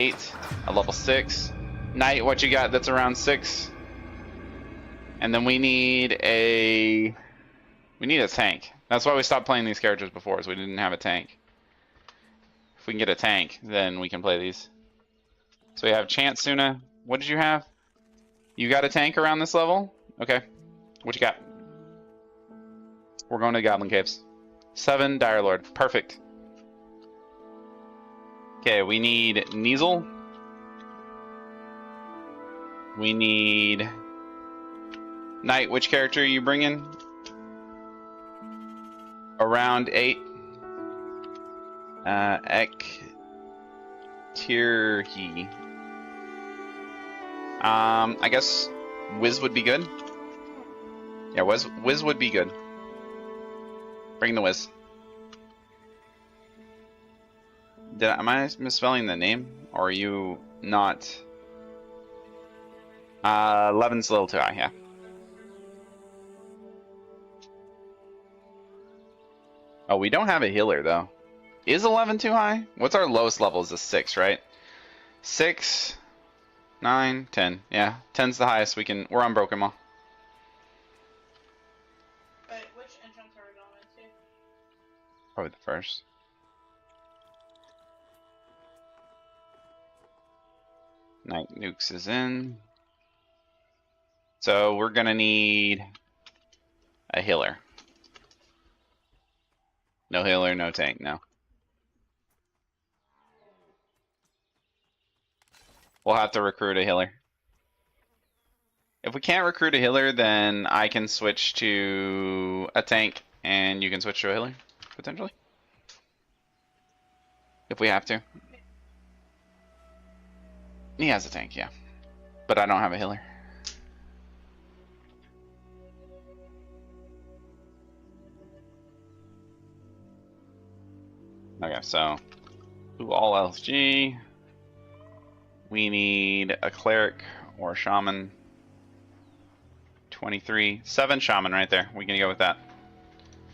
8, a level 6. Knight, what you got that's around 6? And then we need a tank. That's why we stopped playing these characters before, is we didn't have a tank. If we can get a tank, then we can play these. So we have Chance Suna. What did you have? You got a tank around this level? Okay. What you got? We're going to Goblin Caves. 7 Dire Lord. Perfect. Okay, we need Nizel. We need Knight. Which character are you bringing? Around 8. Ektirhi. I guess Wiz would be good. Yeah, Wiz would be good. Bring the Wiz. Am I misspelling the name? Or are you not? 11's a little too high, yeah. Oh, we don't have a healer, though. Is 11 too high? What's our lowest level? Is a 6, right? 6, 9, 10. Yeah, 10's the highest we can. We're on Broken Maw. But which entrance are we going into? Probably the first. Night Nukes is in. So we're gonna need a healer. No healer, no tank, no. We'll have to recruit a healer. If we can't recruit a healer, then I can switch to a tank, and you can switch to a healer, potentially. If we have to. He has a tank, yeah. But I don't have a healer. Okay, so all LG. We need a cleric or a shaman. 23. 7 shaman right there. We're gonna go with that.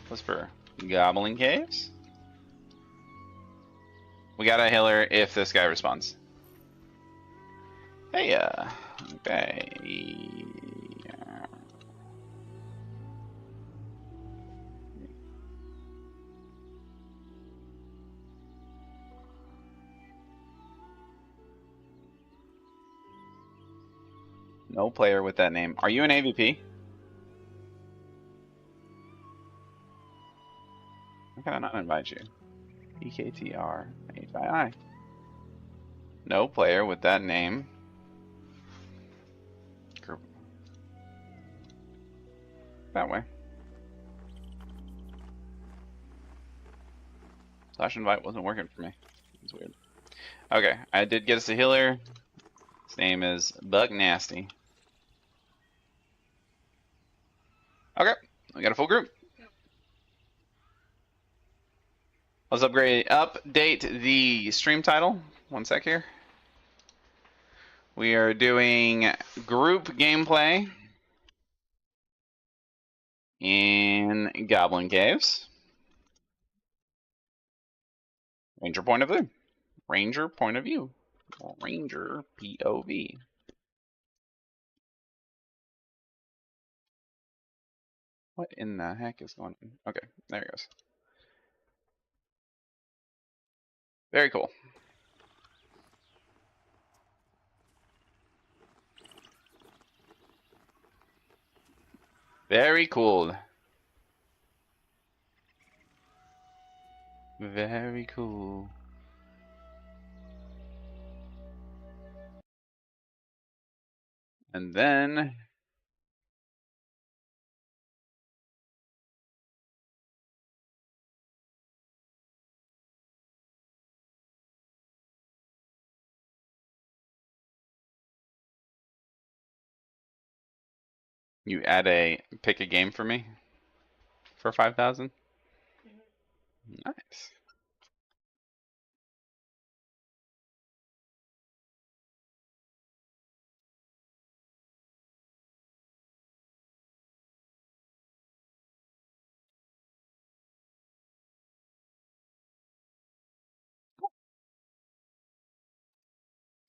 Whisper. Goblin Caves. We got a healer if this guy responds. Hey, okay. No player with that name. Are you an AVP? How can I not invite you? EKTR HII. No player with that name. Group. That way. Slash invite wasn't working for me. It's weird. Okay, I did get us a healer. His name is Bug Nasty. Okay, we got a full group. Let's update the stream title. One sec here. We are doing group gameplay in Goblin Caves. Ranger point of view. Ranger point of view. Ranger POV. What in the heck is going on? Okay, there it goes. Very cool. Very cool. Very cool. And then you pick a game for me for 5,000. Nice.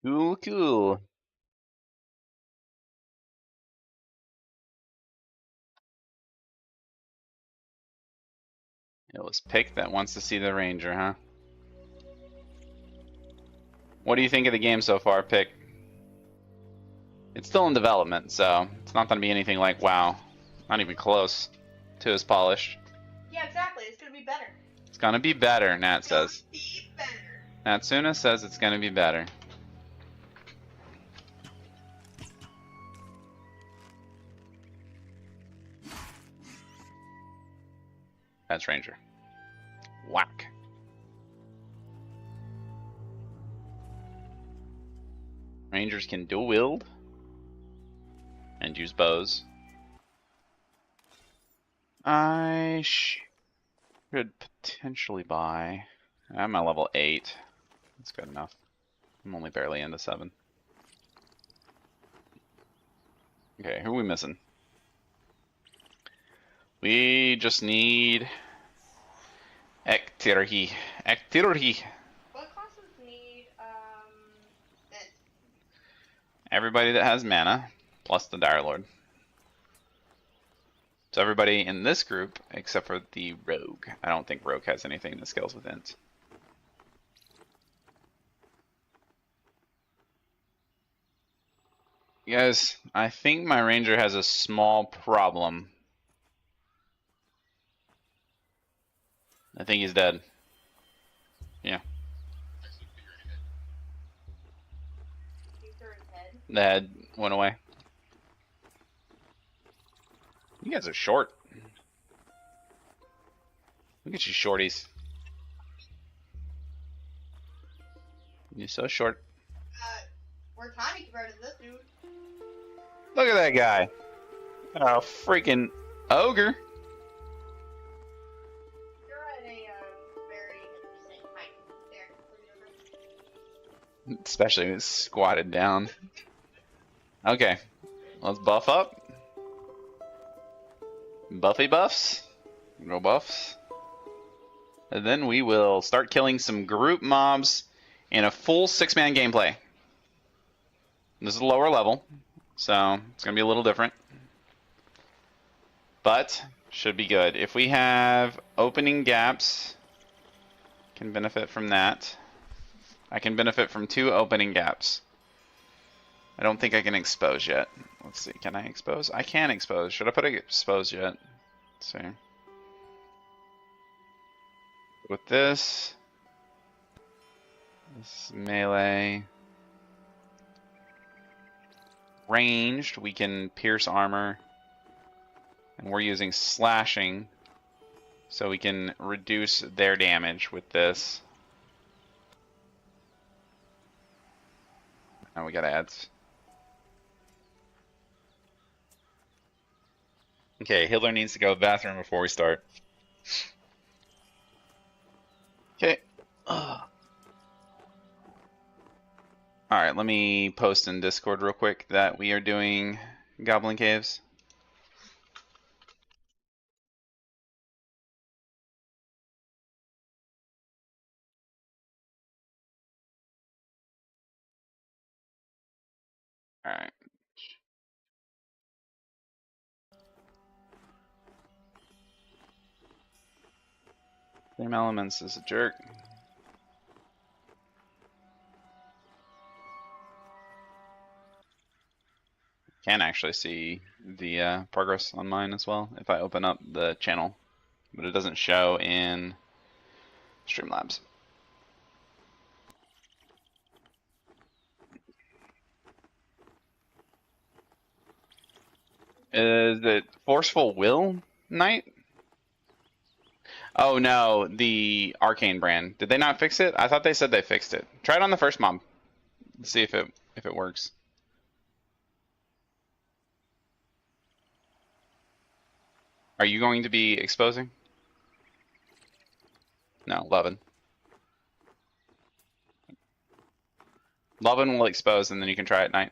Cool, cool. It was Pick that wants to see the Ranger, huh? What do you think of the game so far, Pick? It's still in development, so it's not going to be anything like, wow, not even close to as polished. Yeah, exactly. It's gonna be better. It's going to be better, Nat says. Be better. Natsuna says it's going to be better. That's Ranger. Whack. Rangers can dual wield and use bows. I should potentially buy. I'm at level 8. That's good enough. I'm only barely into 7. Okay, who are we missing? We just need Ektirhi. Ektirhi. What classes need it? Everybody that has mana, plus the Dire Lord. So everybody in this group, except for the Rogue. I don't think Rogue has anything that scales with Int. You guys, I think my Ranger has a small problem. I think he's dead. Yeah. You threw his head. The head went away. You guys are short. Look at you shorties. You're so short. We're tiny compared to this dude. Look at that guy. Oh, freaking ogre. You're at a very interesting height there. Especially when it's squatted down. Okay, let's buff up. Buffy buffs. No buffs. And then we will start killing some group mobs in a full 6-man gameplay. This is a lower level, so it's going to be a little different. But should be good. If we have opening gaps, can benefit from that. I can benefit from 2 opening gaps. I don't think I can expose yet. Let's see, can I expose? I can expose. Should I put expose yet? Let's see. With this melee, ranged, we can pierce armor, and we're using slashing, so we can reduce their damage with this. Now we got ads. Okay, Hitler needs to go to the bathroom before we start. Okay. Alright, let me post in Discord real quick that we are doing Goblin Caves. Alright. Same Elements is a jerk. Can actually see the progress on mine as well if I open up the channel, but it doesn't show in Streamlabs. Is it Forceful Will Knight? Oh no, the Arcane brand. Did they not fix it? I thought they said they fixed it. Try it on the first mob. Let's see if it works. Are you going to be exposing? No, Lovin. Lovin will expose and then you can try at night.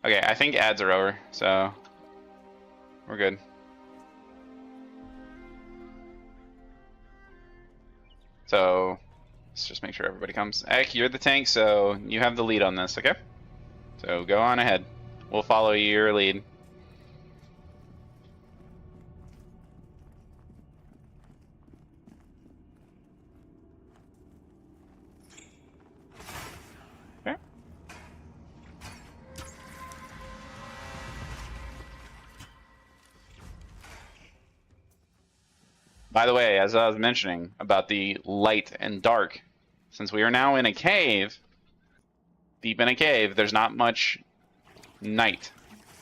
Okay, I think ads are over, so we're good. So Let's just make sure everybody comes. Ek, you're the tank, so you have the lead on this, okay? So go on ahead. We'll follow your lead. Okay. By the way, as I was mentioning about the light and dark, since we are now in a cave, deep in a cave, there's not much night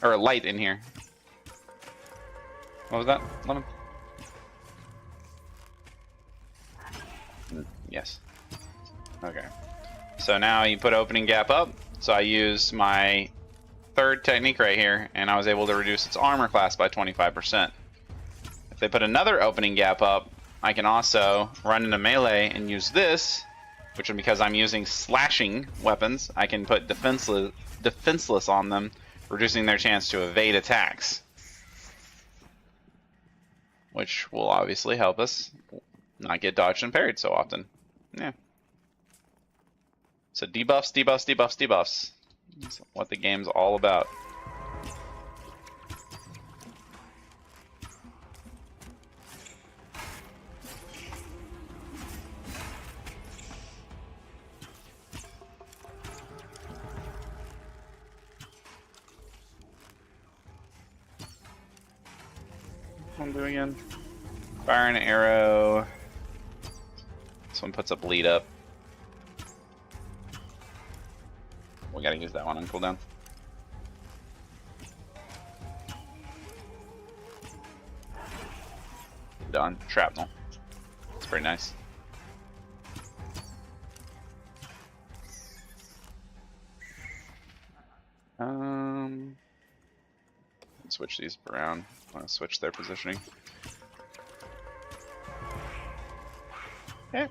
or light in here. What was that, Lemon? Yes. Okay. So now you put opening gap up. So I used my third technique right here, and I was able to reduce its armor class by 25%. If they put another opening gap up, I can also run into melee and use this, which is because I'm using slashing weapons, I can put defenseless on them, reducing their chance to evade attacks. Which will obviously help us not get dodged and parried so often. Yeah. So debuffs, debuffs, debuffs, debuffs. That's what the game's all about. What I'm doing again? Fire an arrow. This one puts a bleed up. We gotta use that one on cooldown. Done. Shrapnel. It's pretty nice. Switch these around. I want to switch their positioning. Okay.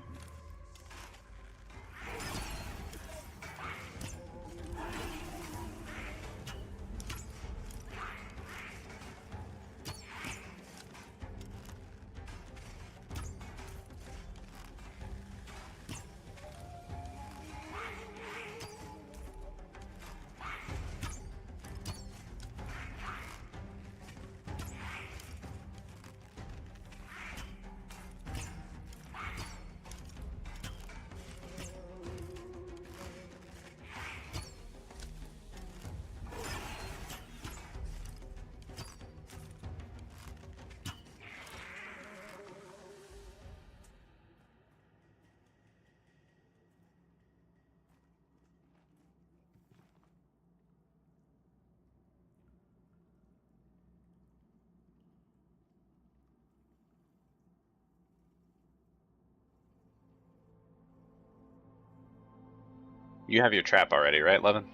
You have your trap already, right, Levin?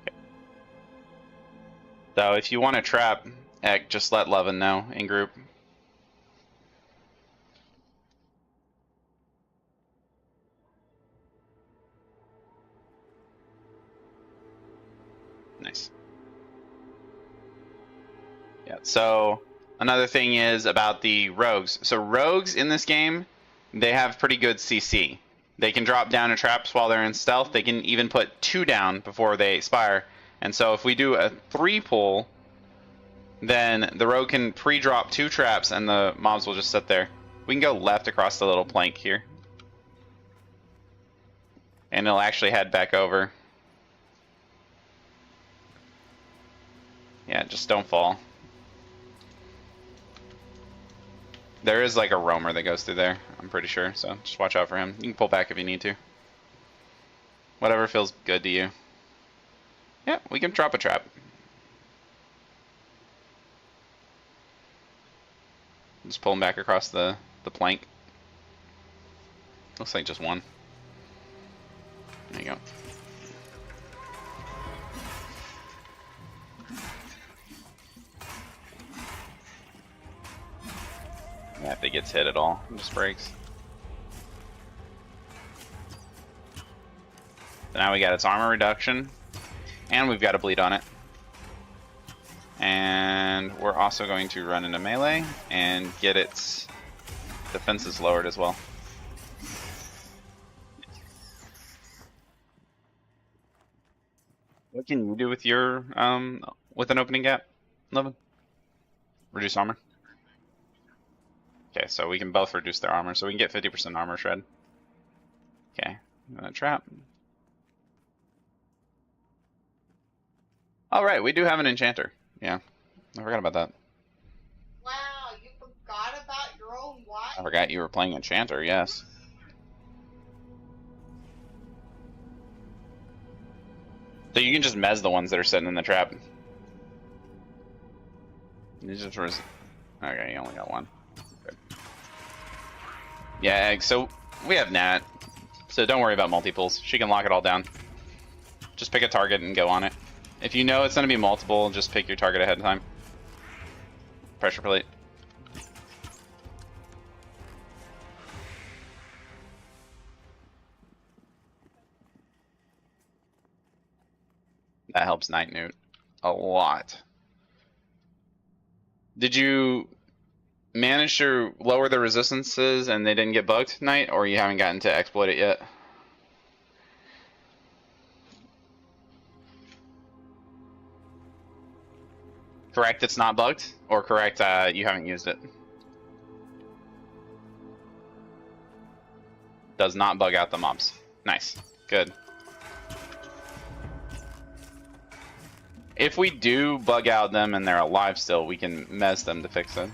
Okay. So if you want to trap, Ek, just let Levin know in group. Nice. Yeah, so another thing is about the rogues. So rogues in this game, they have pretty good CC. They can drop down to traps while they're in stealth. They can even put 2 down before they expire. And so if we do a 3 pull, then the rogue can pre-drop 2 traps and the mobs will just sit there. We can go left across the little plank here. And it'll actually head back over. Yeah, just don't fall. There is like a roamer that goes through there, I'm pretty sure, so just watch out for him. You can pull back if you need to. Whatever feels good to you. Yeah, we can drop a trap. Just pull him back across the plank. Looks like just one. There you go. Yeah, if it gets hit at all, it just breaks. So now we got its armor reduction, and we've got a bleed on it. And we're also going to run into melee and get its defenses lowered as well. What can you do with your with an opening gap, Levin? Reduce armor. Okay, so we can both reduce their armor, so we can get 50% armor shred. Okay, trap. All right, we do have an enchanter. Yeah, I forgot about that. Wow, you forgot about your own wife? I forgot you were playing enchanter. Yes. So you can just mez the ones that are sitting in the trap. You just okay, you only got one. Good. Yeah, so we have Nat, so don't worry about multiples. She can lock it all down. Just pick a target and go on it. If you know it's going to be multiple, just pick your target ahead of time. Pressure plate. That helps Night Newt a lot. Did you manage to lower the resistances and they didn't get bugged tonight, or you haven't gotten to exploit it yet? Correct, it's not bugged, or correct, you haven't used it? Does not bug out the mobs. Nice, good. If we do bug out them and they're alive still, we can mez them to fix it.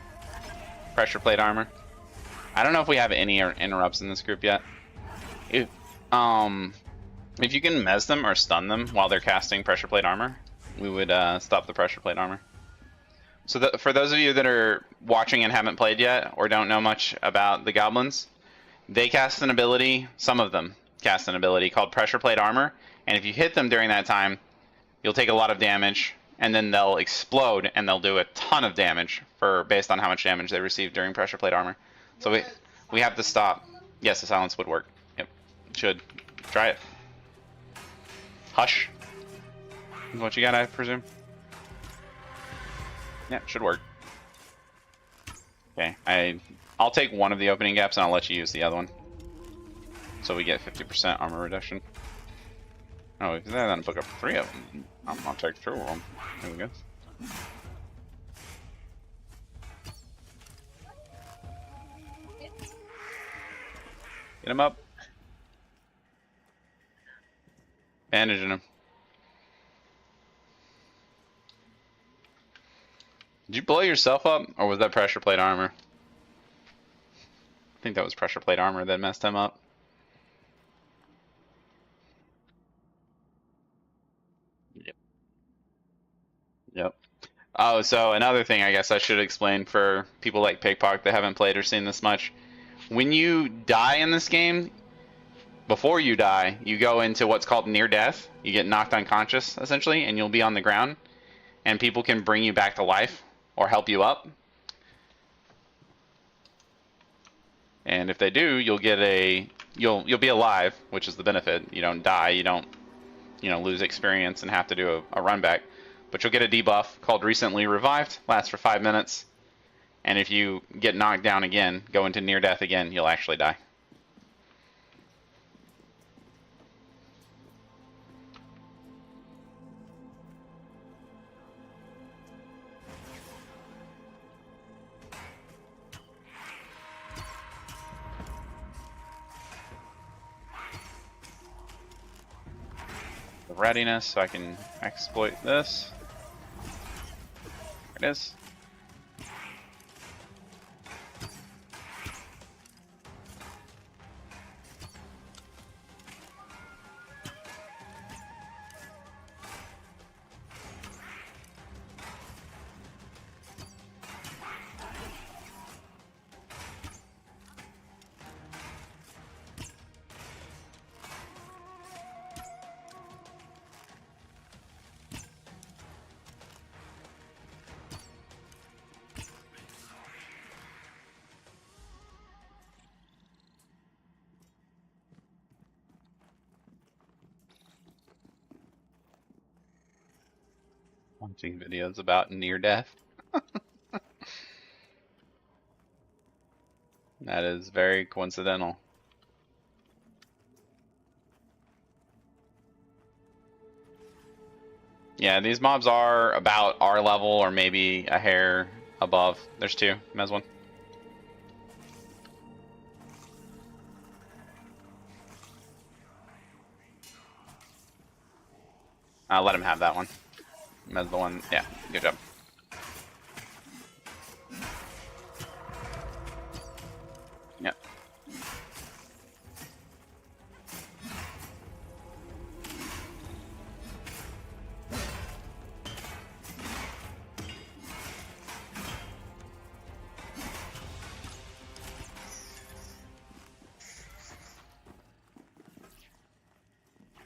Pressure plate armor. I don't know if we have any interrupts in this group yet. If you can mez them or stun them while they're casting pressure plate armor, we would stop the pressure plate armor. So for those of you that are watching and haven't played yet, or don't know much about the goblins, they cast an ability, some of them cast an ability called pressure plate armor, and if you hit them during that time, you'll take a lot of damage, and then they'll explode, and they'll do a ton of damage based on how much damage they received during pressure plate armor. So we have to stop. Yes, the silence would work. Yep, should. Try it. Hush. Is what you got, I presume? Yeah, should work. Okay, I'll take one of the opening gaps, and I'll let you use the other one. So we get 50% armor reduction. Oh, because then book up 3 of them. I'll take 2 of them. There we go. Get him up. Bandaging him. Did you blow yourself up, or was that pressure plate armor? I think that was pressure plate armor that messed him up. Yep. Oh, so another thing I guess I should explain for people like Pickpock that haven't played or seen this much. When you die in this game, before you die, you go into what's called near death. You get knocked unconscious, essentially, and you'll be on the ground. And people can bring you back to life or help you up. And if they do, you'll get you'll be alive, which is the benefit. You don't die, you don't lose experience and have to do a run back. But you'll get a debuff called Recently Revived, lasts for 5 minutes, and if you get knocked down again, go into near death again, you'll actually die. Readiness, so I can exploit this. There it is. Watching videos about near death. That is very coincidental. Yeah, these mobs are about our level or maybe a hair above. There's two. Mez one. Let him have that one. Mez the one. Yeah, good job. Yep.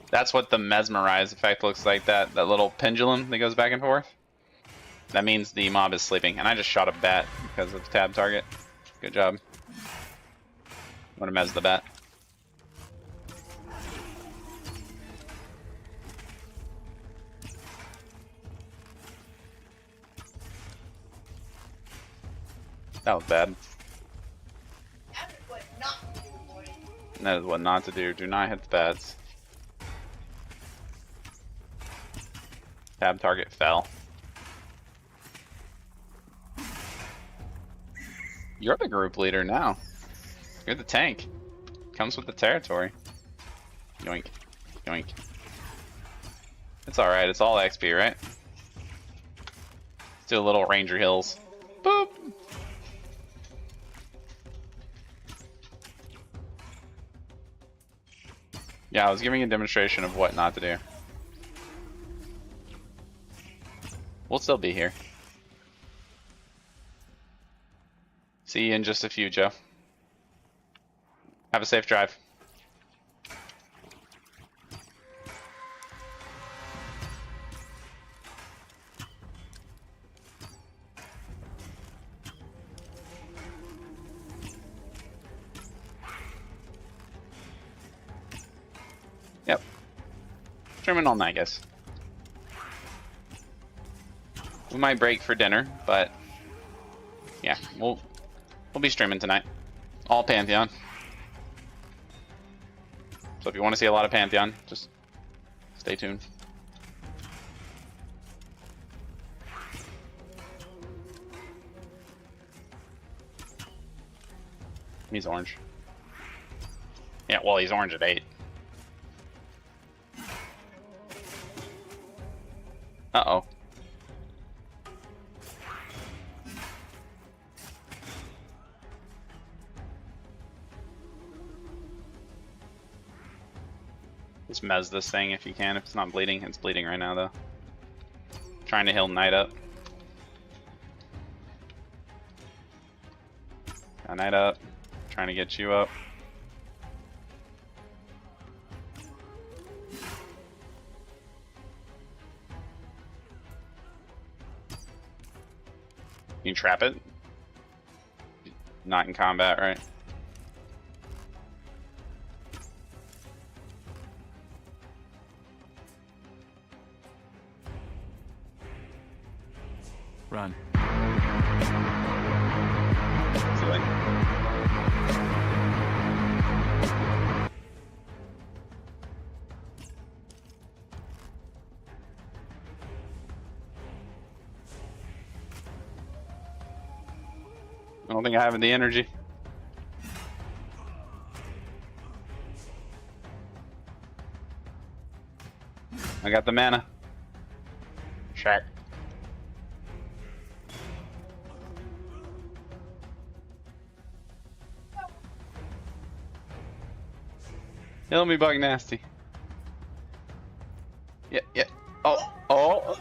That's what the mesmerize effect looks like, that little pendulum that goes back and forth. That means the mob is sleeping. And I just shot a bat because of tab target. Good job. I'm gonna mez the bat. That was bad. That is what not to do, boys. That is what not to do. Do not hit the bats. Tab target fell. You're the group leader now. You're the tank. Comes with the territory. Yoink. Yoink. It's alright, it's all XP, right? Let's do a little Ranger Hills. Boop! Yeah, I was giving a demonstration of what not to do. We'll still be here. See you in just a few, Joe. Have a safe drive. Yep. Streaming all night, guys. We might break for dinner, but yeah, we'll be streaming tonight. All Pantheon. So if you want to see a lot of Pantheon, just stay tuned. He's orange. Yeah, well, he's orange at 8. Uh-oh. Just mez this thing if you can. If it's not bleeding, it's bleeding right now though. Trying to heal Knight up. Got Knight up. Trying to get you up. You can trap it. Not in combat, right? Run. Silly. I don't think I have the energy. I got the mana. Shark. Heal me, Bug Nasty. Yeah, yeah. Oh, oh.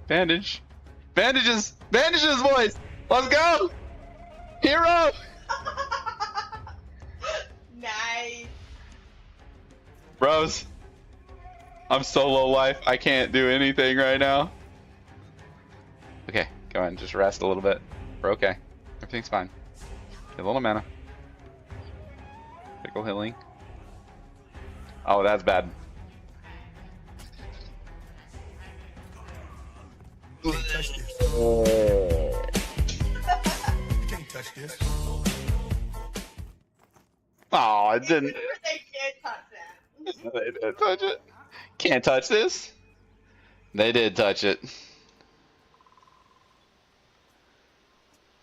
Bandage. Bandages! Bandages, boys! Let's go! Hero! Nice. Bros. I'm so low life, I can't do anything right now. Okay, go ahead and just rest a little bit. We're okay. Everything's fine. Get a little mana. Pickle healing. Oh, that's bad. Can't touch this. Can't touch this. Oh, it didn't. They can't touch that. They did touch it. Can't touch this. They did touch it.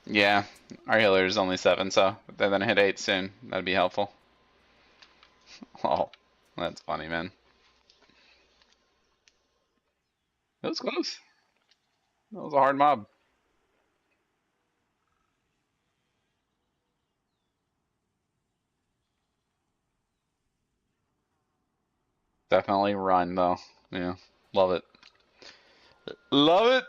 Yeah, our healer is only 7, so if they're gonna hit 8 soon, that'd be helpful. Oh, that's funny, man. That was close. That was a hard mob. Definitely run, though. Yeah, love it. Love it!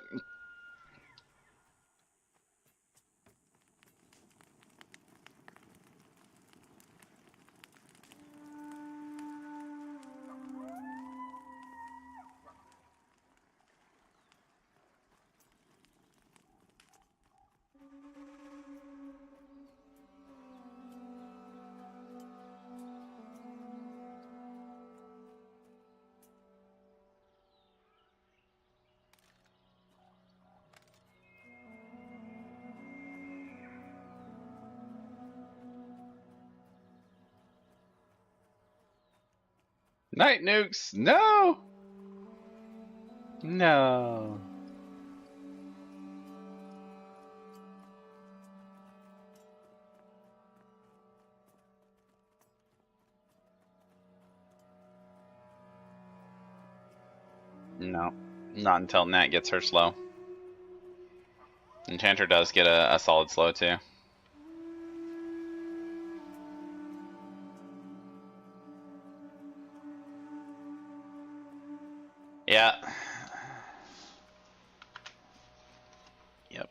Night nukes! No! No. No. Not until Nat gets her slow. Enchanter does get a solid slow, too. Yeah.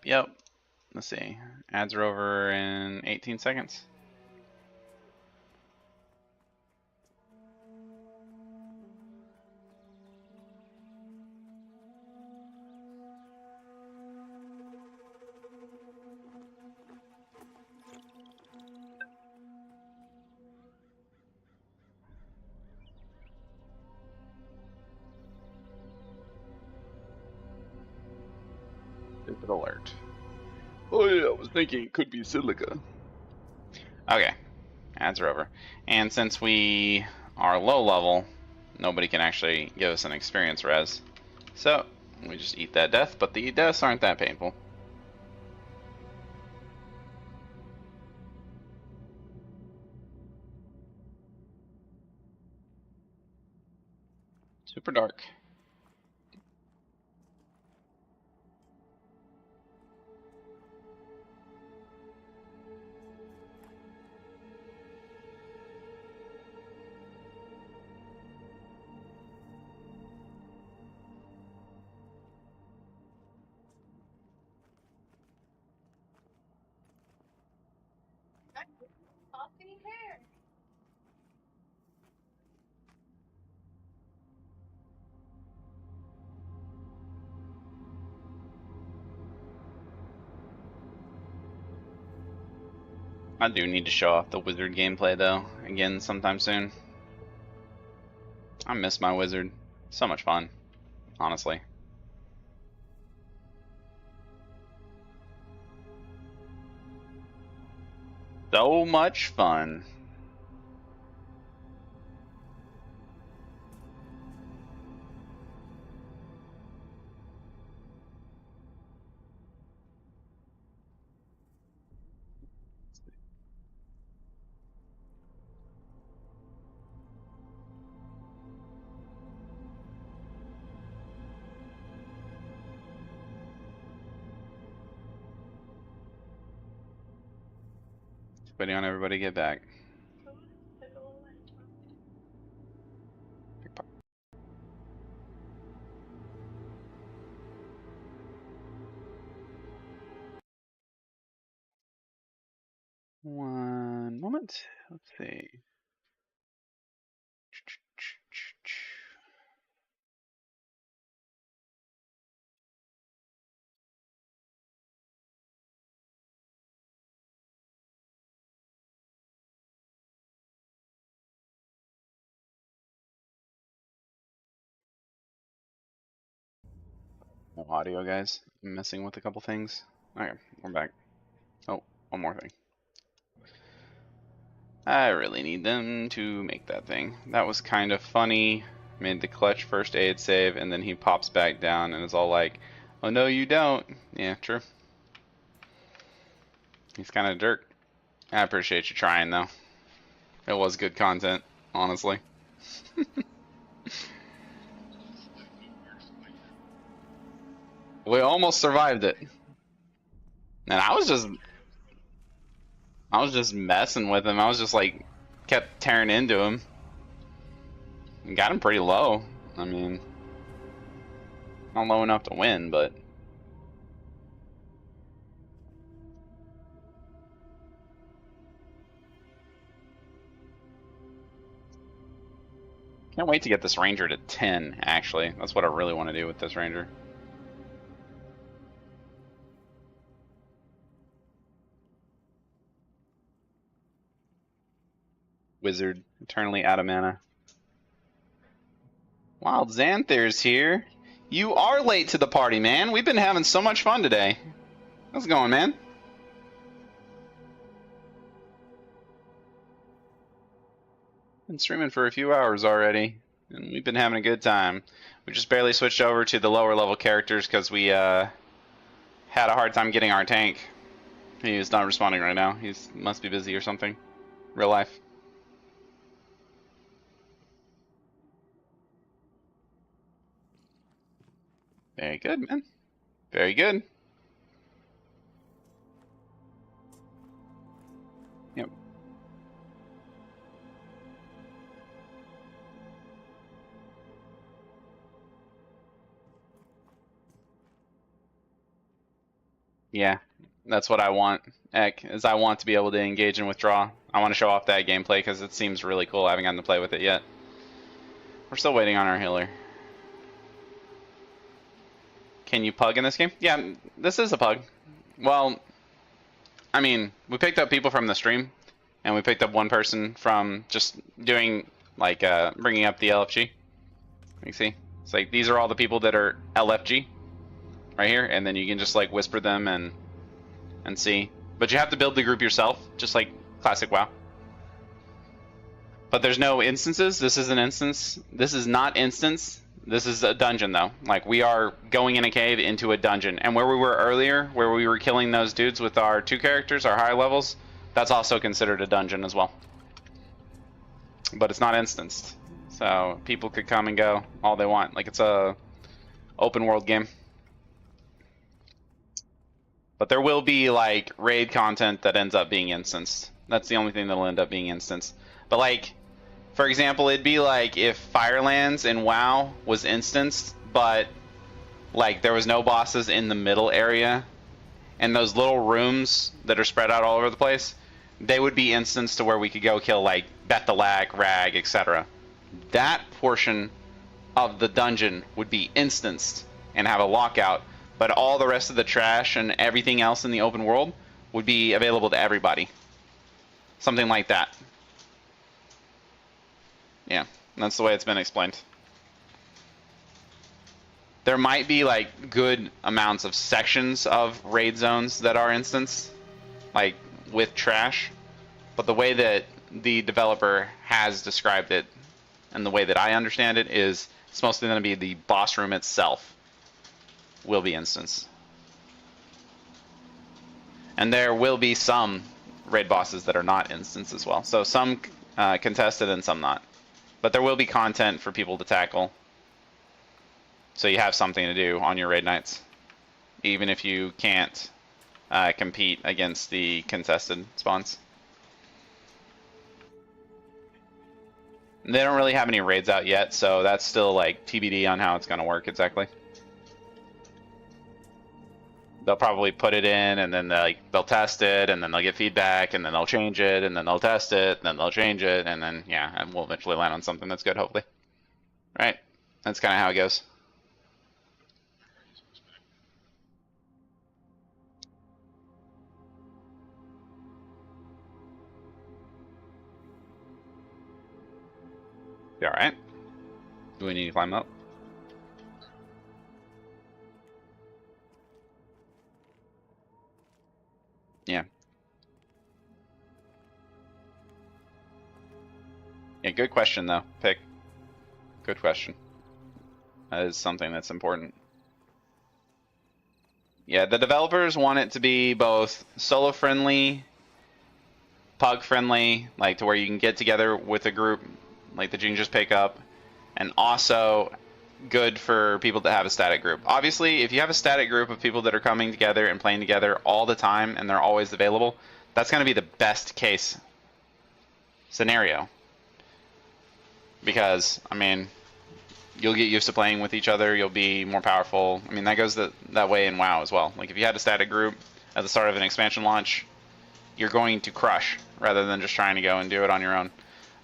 Yep. Let's see. Ads are over in 18 seconds. Stupid alert. Oh yeah, I was thinking it could be silica. Okay, ads are over. And since we are low level, nobody can actually give us an experience res. So, we just eat that death, but the deaths aren't that painful. Super dark. Coffee hair. I do need to show off the wizard gameplay though, again sometime soon. I miss my wizard. So much fun, honestly. So much fun. Waiting on everybody to get back. One moment. Let's see. No audio, guys. I'm messing with a couple things. Okay, we're back. Oh, one more thing. I really need them to make that thing. That was kind of funny. Made the clutch first aid save, and then he pops back down and is all like, oh no you don't. Yeah, true. He's kind of a jerk. I appreciate you trying though. It was good content, honestly. We almost survived it. And I was just messing with him. I was just like kept tearing into him. And got him pretty low. I mean, not low enough to win, but can't wait to get this ranger to 10, actually. That's what I really want to do with this ranger. Wizard, eternally out of mana. Wild Xanthir's here. You are late to the party, man. We've been having so much fun today. How's it going, man? Been streaming for a few hours already, and we've been having a good time. We just barely switched over to the lower level characters because we had a hard time getting our tank. He is not responding right now. He must be busy or something. Real life. Very good, man. Very good. Yep. Yeah, that's what I want, Ek, is I want to be able to engage and withdraw. I want to show off that gameplay because it seems really cool. I haven't gotten to play with it yet. We're still waiting on our healer. Can you pug in this game? Yeah, this is a pug. Well, I mean, we picked up people from the stream, and we picked up one person from just doing, like, bringing up the LFG. You see? It's like, these are all the people that are LFG, right here, and then you can just, like, whisper them and see. But you have to build the group yourself, just like classic WoW. But there's no instances. This is an instance. This is not instance. This is a dungeon, though. Like, we are going in a cave into a dungeon. And where we were earlier, where we were killing those dudes with our 2 characters, our high levels, that's also considered a dungeon as well. But it's not instanced. So people could come and go all they want. Like, it's a open world game. But there will be, like, raid content that ends up being instanced. That's the only thing that'll end up being instanced. But, like, for example, it'd be like if Firelands in WoW was instanced, but like there was no bosses in the middle area, and those little rooms that are spread out all over the place, they would be instanced to where we could go kill like Bethalak, Rag, etc. That portion of the dungeon would be instanced and have a lockout, but all the rest of the trash and everything else in the open world would be available to everybody. Something like that. Yeah, that's the way it's been explained. There might be like good amounts of sections of raid zones that are instanced, like with trash, but the way that the developer has described it and the way that I understand it is it's mostly going to be the boss room itself will be instanced. And there will be some raid bosses that are not instanced as well. So some contested and some not. But there will be content for people to tackle. So you have something to do on your raid nights. Even if you can't compete against the contested spawns. They don't really have any raids out yet, so that's still like TBD on how it's going to work exactly. They'll probably put it in, and then they'll test it, and then they'll get feedback, and then they'll change it, and then they'll test it, and then they'll change it, and then, yeah, and we'll eventually land on something that's good, hopefully. Right? That's kind of how it goes. You alright? Do we need to climb up? Yeah. Yeah, good question though. Pick. Good question. That is something that's important. Yeah, the developers want it to be both solo friendly, pug friendly, like to where you can get together with a group, like the Gingers pick up, and also good for people that have a static group. Obviously, if you have a static group of people that are coming together and playing together all the time and they're always available, that's going to be the best case scenario. Because, I mean, you'll get used to playing with each other, you'll be more powerful. I mean, that goes that way in WoW as well. Like, if you had a static group at the start of an expansion launch, you're going to crush rather than just trying to go and do it on your own.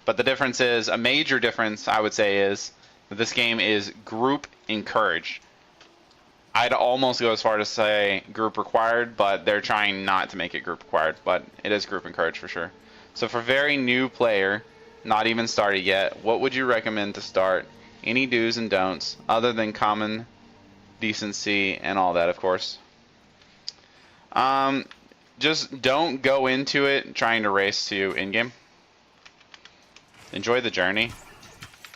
But the difference is, a major difference, I would say, is that this game is group encouraged. I'd almost go as far to say group required, but they're trying not to make it group required, but it is group encouraged for sure. So for very new player, not even started yet, what would you recommend to start? Any do's and don'ts, other than common decency and all that, of course. Just don't go into it trying to race to in-game. Enjoy the journey.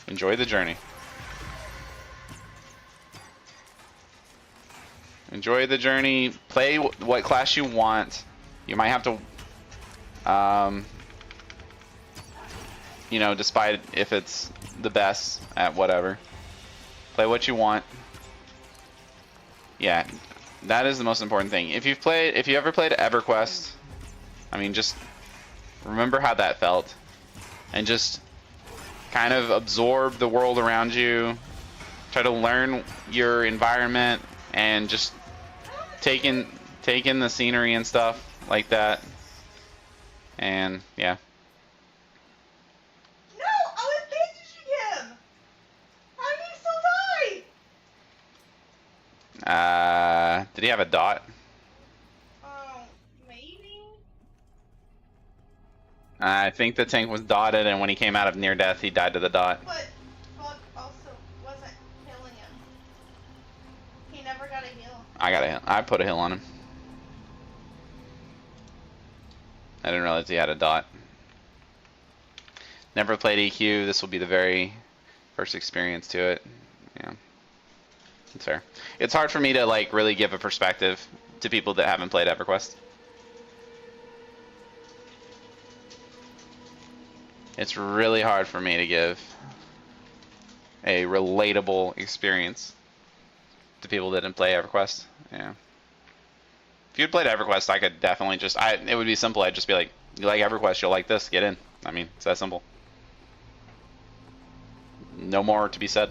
Enjoy the journey. Enjoy the journey. Play what class you want. You might have to, you know, despite if it's the best at whatever. Play what you want. Yeah, that is the most important thing. If you ever played EverQuest, I mean, just remember how that felt, and just kind of absorb the world around you. Try to learn your environment and just take in the scenery and stuff like that. And yeah. No, I was bandaging him. How did he still die? Did he have a dot? Maybe. I think the tank was dotted, and when he came out of near death, he died to the dot. But Bug also wasn't healing him. He never got a heal. I put a heal on him. I didn't realize he had a dot. Never played EQ. This will be the very first experience to it. Yeah, it's fair. It's hard for me to like really give a perspective to people that haven't played EverQuest. It's really hard for me to give a relatable experience to people that didn't play EverQuest. Yeah. If you'd played EverQuest, I could definitely just, it would be simple. I'd just be like, you like EverQuest, you'll like this, get in. I mean, it's that simple. No more to be said.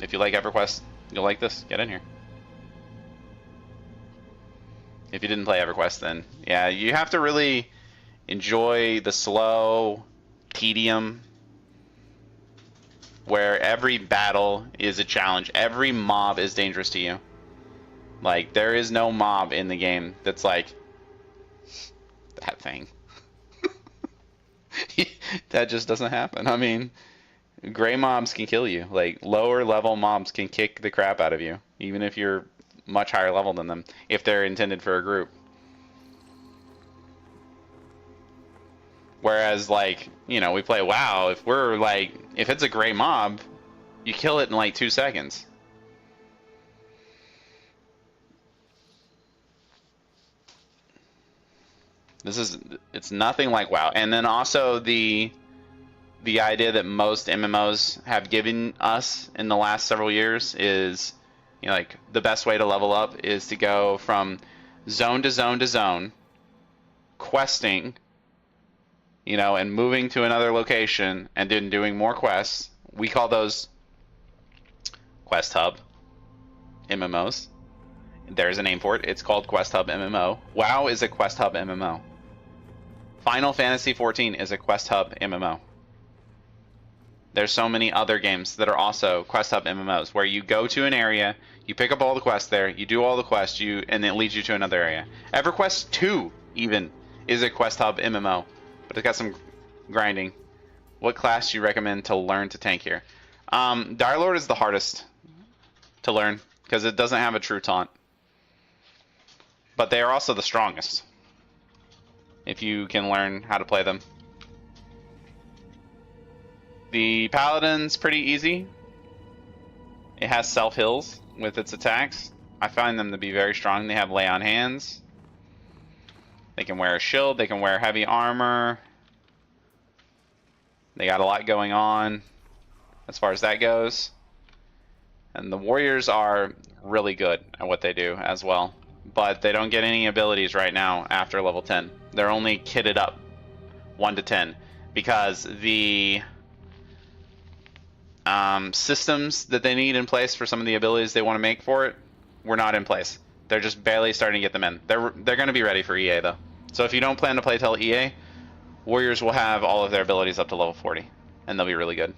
If you like EverQuest, you'll like this, get in here. If you didn't play EverQuest, then yeah, you have to really enjoy the slow tedium where every battle is a challenge. Every mob is dangerous to you. Like, there is no mob in the game that's like that thing. That just doesn't happen. I mean, gray mobs can kill you. Like, lower level mobs can kick the crap out of you, even if you're much higher level than them, if they're intended for a group. Whereas, like, you know, we play WoW, if it's a gray mob, you kill it in like 2 seconds. It's nothing like WoW. And then also the idea that most MMOs have given us in the last several years is, you know, like, the best way to level up is to go from zone to zone to zone, questing, you know, and moving to another location and then doing more quests. We call those Quest Hub MMOs. There's a name for it. It's called Quest Hub MMO. WoW is a Quest Hub MMO. Final Fantasy XIV is a Quest Hub MMO. There's so many other games that are also Quest Hub MMOs, where you go to an area, you pick up all the quests there, you do all the quests, and it leads you to another area. EverQuest 2 even is a Quest Hub MMO, but it's got some grinding. What class do you recommend to learn to tank here? Dire Lord is the hardest to learn because it doesn't have a true taunt, but they are also the strongest if you can learn how to play them. The Paladin's pretty easy. It has self-heals with its attacks. I find them to be very strong. They have lay on hands. They can wear a shield. They can wear heavy armor. They got a lot going on as far as that goes. And the warriors are really good at what they do as well. But they don't get any abilities right now after level 10. They're only kitted up 1 to 10 because the systems that they need in place for some of the abilities they want to make for it were not in place. They're just barely starting to get them in. They're going to be ready for EA though. So if you don't plan to play till EA, warriors will have all of their abilities up to level 40 and they'll be really good.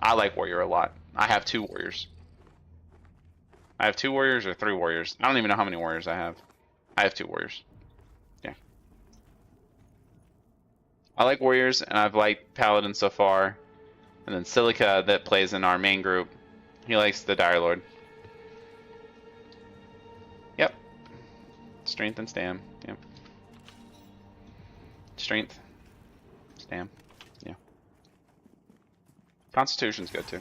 I like warrior a lot. I have 2 warriors. I have 2 warriors or 3 warriors. I don't even know how many warriors I have. I have 2 warriors. Yeah. I like warriors and I've liked paladins so far. And then Silica that plays in our main group, he likes the Dire Lord. Yep. Strength and stam. Yep. Strength. Stam. Yeah. Constitution's good too.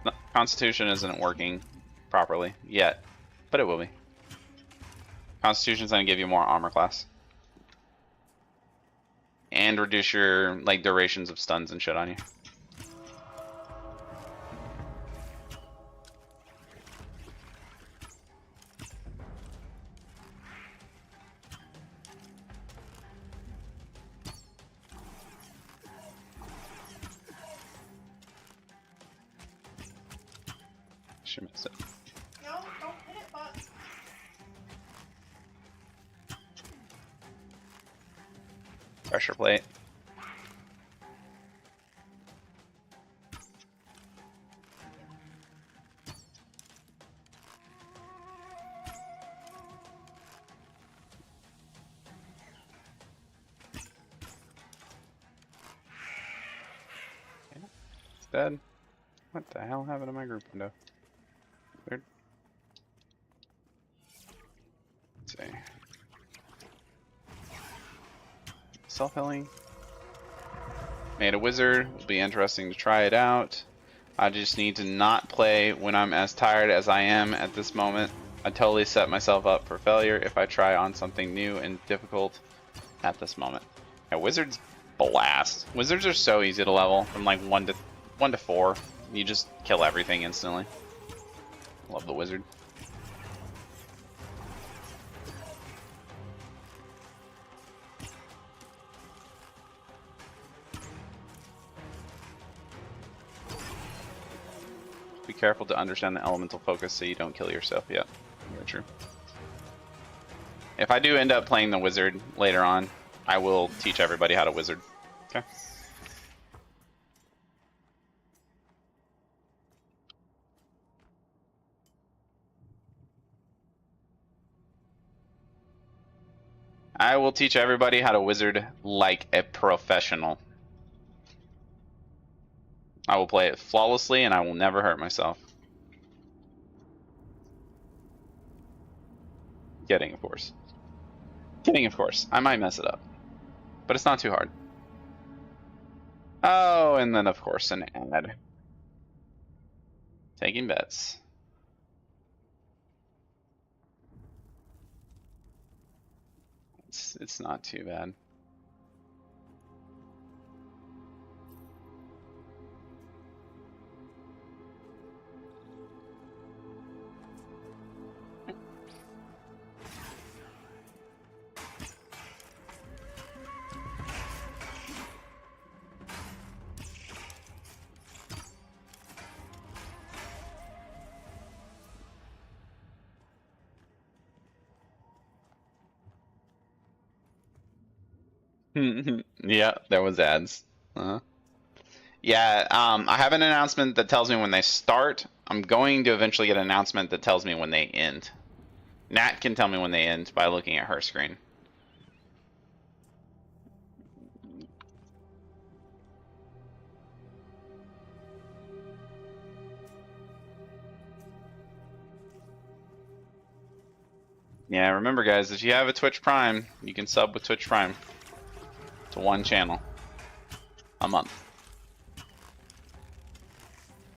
No, Constitution isn't working properly yet, but it will be. Constitution's gonna give you more armor class. And reduce your like durations of stuns and shit on you. Should miss it. No, don't hit it, bud. Pressure plate. Okay. It's dead. What the hell happened to my group window? Weird. Let's see. Self-healing. Made a wizard. Will be interesting to try it out. I just need to not play when I'm as tired as I am at this moment. I totally set myself up for failure if I try on something new and difficult at this moment. Yeah, wizards blast. Wizards are so easy to level from like 1 to 4. You just kill everything instantly. Love the wizard. Be careful to understand the elemental focus so you don't kill yourself yet. Very true. If I do end up playing the wizard later on, I will teach everybody how to wizard. Okay. I will teach everybody how to wizard like a professional. I will play it flawlessly and I will never hurt myself. Kidding, of course. Kidding, of course. I might mess it up. But it's not too hard. Oh, and then of course an ad. Taking bets. It's not too bad. Yeah, there was ads. Yeah, I have an announcement that tells me when they start. I'm going to eventually get an announcement that tells me when they end. Nat can tell me when they end by looking at her screen. Yeah, remember guys, if you have a Twitch Prime, you can sub with Twitch Prime. to one channel a month.